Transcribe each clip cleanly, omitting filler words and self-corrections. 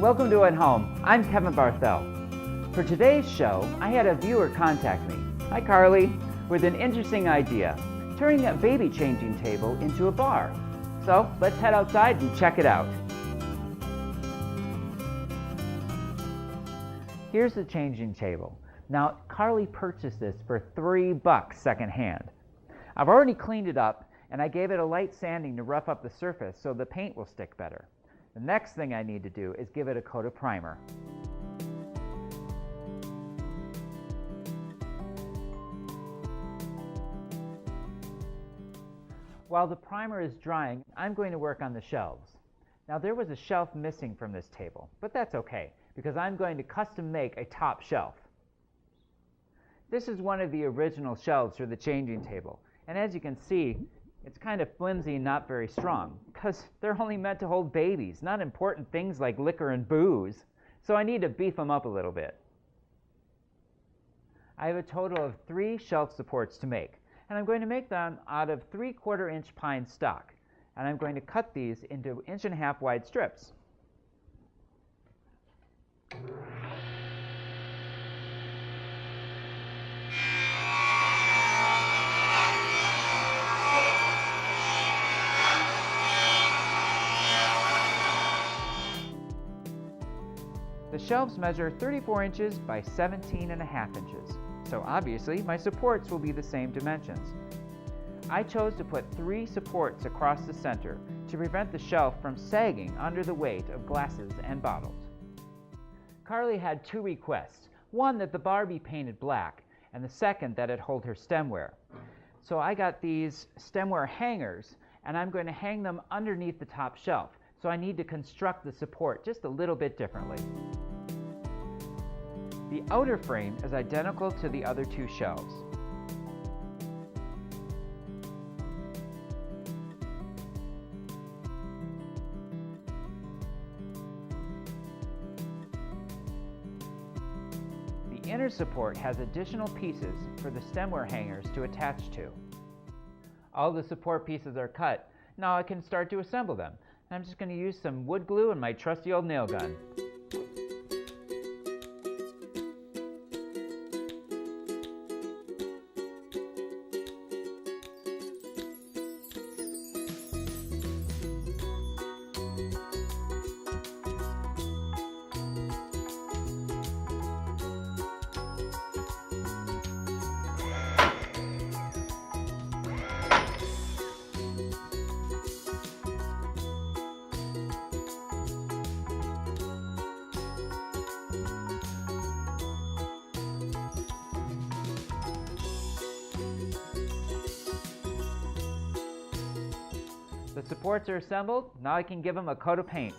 Welcome to At Home. I'm Kevin Barthel. For today's show, I had a viewer contact me, hi Carly, with an interesting idea, turning a baby changing table into a bar. So let's head outside and check it out. Here's the changing table. Now, Carly purchased this for $3 secondhand. I've already cleaned it up, and I gave it a light sanding to rough up the surface so the paint will stick better. The next thing I need to do is give it a coat of primer. While the primer is drying, I'm going to work on the shelves. Now, there was a shelf missing from this table, but that's okay, because I'm going to custom make a top shelf. This is one of the original shelves for the changing table, and as you can see, it's kind of flimsy and not very strong, because they're only meant to hold babies, not important things like liquor and booze, so I need to beef them up a little bit. I have a total of 3 shelf supports to make, and I'm going to make them out of 3/4 inch pine stock, and I'm going to cut these into 1.5 inch wide strips. The shelves measure 34 inches by 17.5 inches, so obviously my supports will be the same dimensions. I chose to put 3 supports across the center to prevent the shelf from sagging under the weight of glasses and bottles. Carly had 2 requests, one that the bar be painted black, and the second that it hold her stemware. So I got these stemware hangers, and I'm going to hang them underneath the top shelf, so I need to construct the support just a little bit differently. The outer frame is identical to the other 2 shelves. The inner support has additional pieces for the stemware hangers to attach to. All the support pieces are cut. Now I can start to assemble them. I'm just going to use some wood glue and my trusty old nail gun. The supports are assembled. Now I can give them a coat of paint.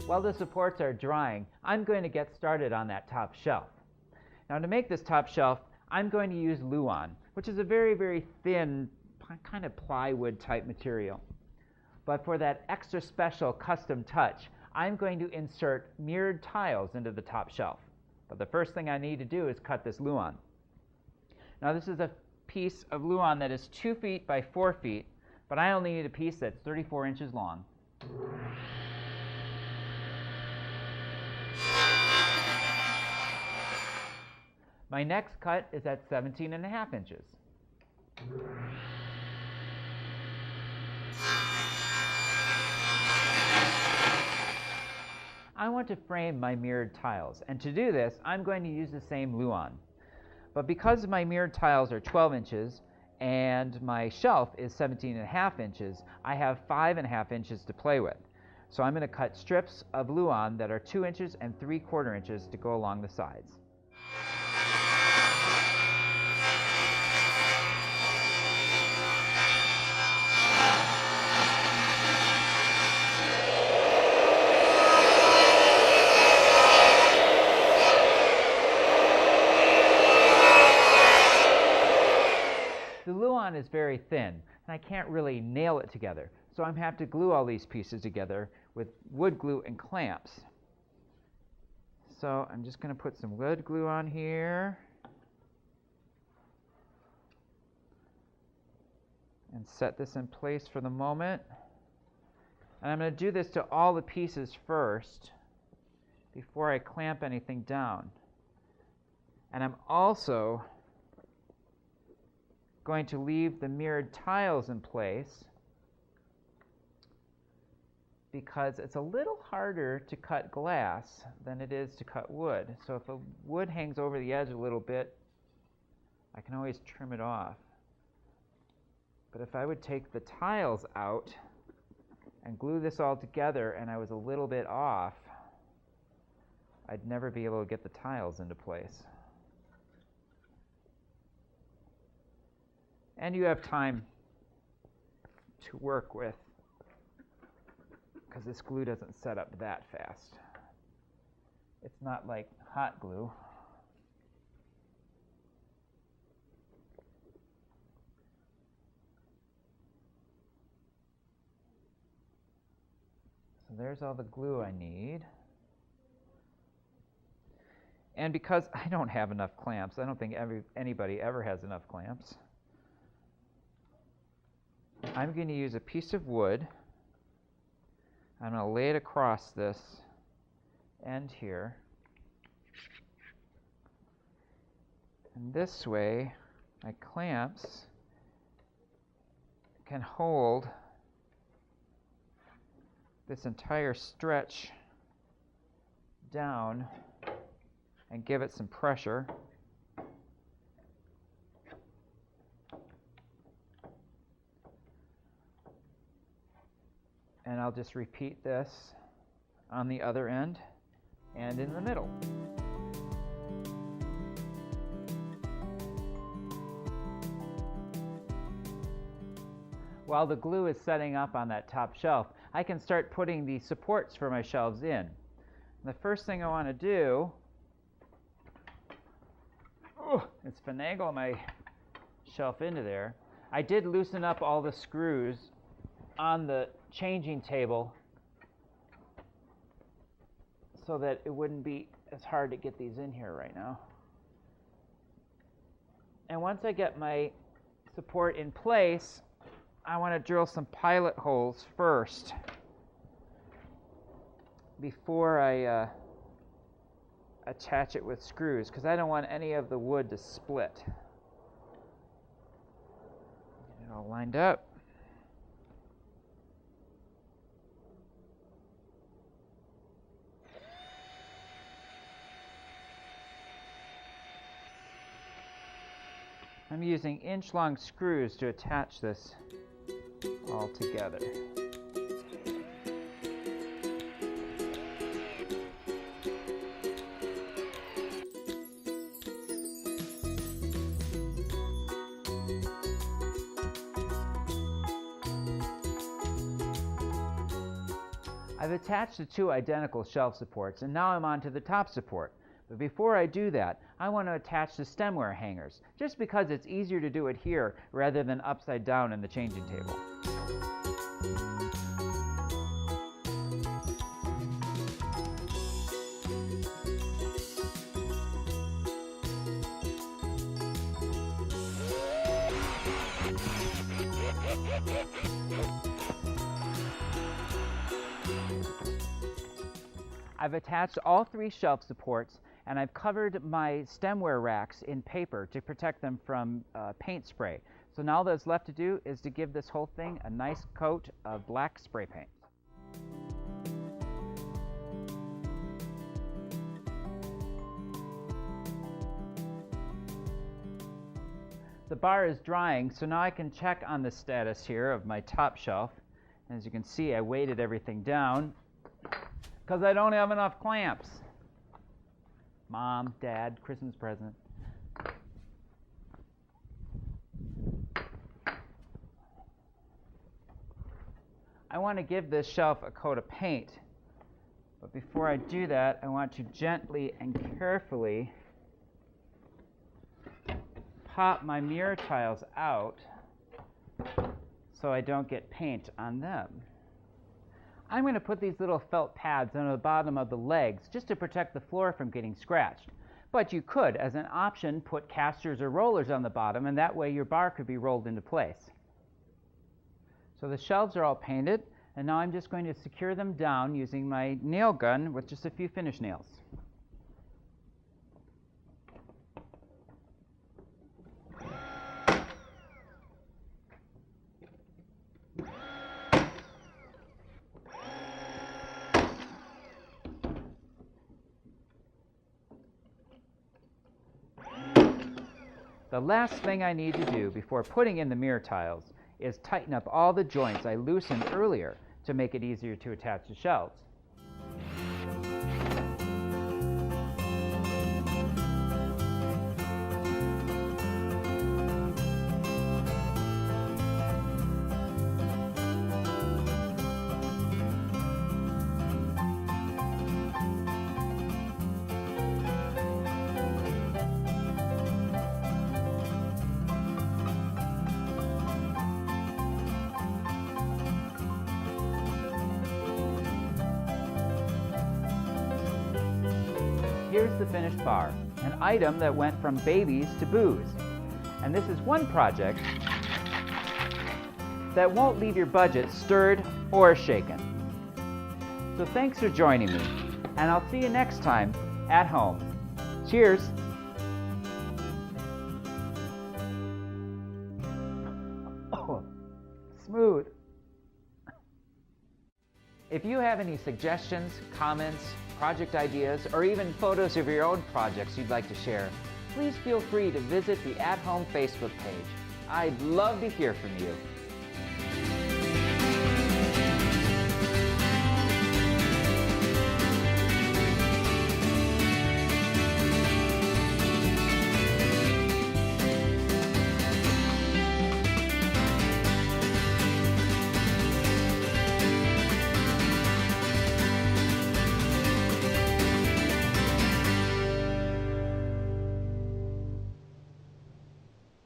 While the supports are drying, I'm going to get started on that top shelf. Now to make this top shelf, I'm going to use Luan, which is a very, very thin, kind of plywood type material. But for that extra special custom touch, I'm going to insert mirrored tiles into the top shelf. But the first thing I need to do is cut this Luan. Now this is a piece of Luan that is 2 feet by 4 feet, but I only need a piece that's 34 inches long. My next cut is at 17.5 inches. I want to frame my mirrored tiles, and to do this, I'm going to use the same Luan. But because my mirrored tiles are 12 inches and my shelf is 17.5 inches, I have 5.5 inches to play with. So I'm going to cut strips of Luan that are 2 inches and 3/4 inches to go along the sides. The Luan is very thin, and I can't really nail it together, so I'm going to have to glue all these pieces together with wood glue and clamps. So I'm just going to put some wood glue on here. and set this in place for the moment. And I'm going to do this to all the pieces first before I clamp anything down. And I'm also going to leave the mirrored tiles in place because it's a little harder to cut glass than it is to cut wood. So if the wood hangs over the edge a little bit, I can always trim it off. But if I would take the tiles out and glue this all together and I was a little bit off, I'd never be able to get the tiles into place. And you have time to work with, because this glue doesn't set up that fast. It's not like hot glue. So there's all the glue I need. And because I don't have enough clamps, I don't think anybody ever has enough clamps, I'm going to use a piece of wood. I'm going to lay it across this end here. And this way, my clamps can hold this entire stretch down and give it some pressure. And I'll just repeat this on the other end and in the middle. While the glue is setting up on that top shelf, I can start putting the supports for my shelves in. And the first thing I want to do is finagle my shelf into there. I did loosen up all the screws on the changing table so that it wouldn't be as hard to get these in here right now. And once I get my support in place, I want to drill some pilot holes first before I attach it with screws, because I don't want any of the wood to split. Get it all lined up. I'm using inch-long screws to attach this all together. I've attached the two identical shelf supports, and now I'm on to the top support. But before I do that, I want to attach the stemware hangers, just because it's easier to do it here rather than upside down in the changing table. I've attached all three shelf supports, and I've covered my stemware racks in paper to protect them from paint spray. So now all that's left to do is to give this whole thing a nice coat of black spray paint. The bar is drying, so now I can check on the status here of my top shelf. As you can see, I weighted everything down because I don't have enough clamps. Mom, Dad, Christmas present. I want to give this shelf a coat of paint, but before I do that, I want to gently and carefully pop my mirror tiles out so I don't get paint on them. I'm going to put these little felt pads on the bottom of the legs just to protect the floor from getting scratched. But you could, as an option, put casters or rollers on the bottom, and that way your bar could be rolled into place. So the shelves are all painted, and now I'm just going to secure them down using my nail gun with just a few finish nails. The last thing I need to do before putting in the mirror tiles is tighten up all the joints I loosened earlier to make it easier to attach the shelves. Here's the finished bar, an item that went from babies to booze. And this is one project that won't leave your budget stirred or shaken. So thanks for joining me, and I'll see you next time at home. Cheers! Oh, smooth. If you have any suggestions, comments, project ideas, or even photos of your own projects you'd like to share, please feel free to visit the At Home Facebook page. I'd love to hear from you.